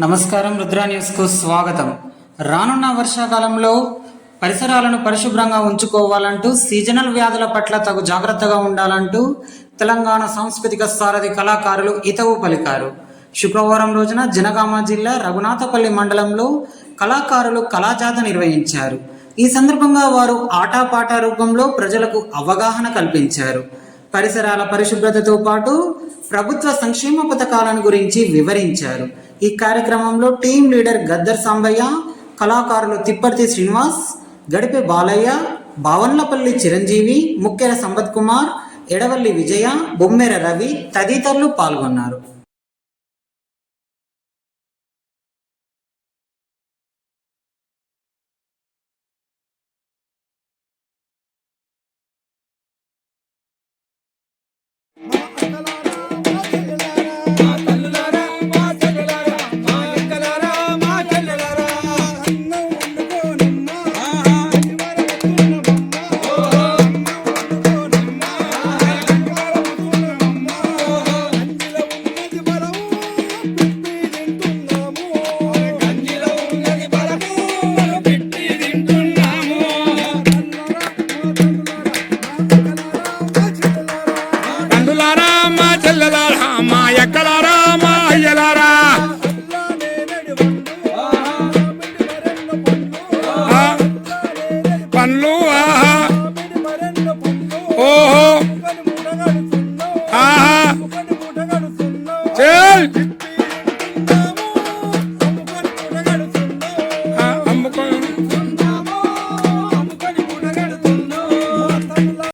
నమస్కారం, రుద్రా న్యూస్కు స్వాగతం. రానున్న వర్షాకాలంలో పరిసరాలను పరిశుభ్రంగా ఉంచుకోవాలంటూ సీజనల్ వ్యాధుల పట్ల తగు జాగ్రత్తగా ఉండాలంటూ తెలంగాణ సాంస్కృతిక సారథి కళాకారులు హితవు పలికారు. శుక్రవారం రోజున జనగామ జిల్లా రఘునాథపల్లి మండలంలో కళాకారులు కళాజాత నిర్వహించారు. ఈ సందర్భంగా వారు ఆటపాట రూపంలో ప్రజలకు అవగాహన కల్పించారు. పరిసరాల పరిశుభ్రతతో పాటు ప్రభుత్వ సంక్షేమ పథకాలను గురించి వివరించారు. ఈ కార్యక్రమంలో టీం లీడర్ గద్దర్ సాంబయ్య, కళాకారులు తిప్పర్తి శ్రీనివాస్, గడిపే బాలయ్య, బావన్లపల్లి చిరంజీవి, ముక్కెర సంపత్ కుమార్, ఎడవల్లి విజయ, బొమ్మెర రవి తదితరులు పాల్గొన్నారు. పండ్లు ఓహో ఆహా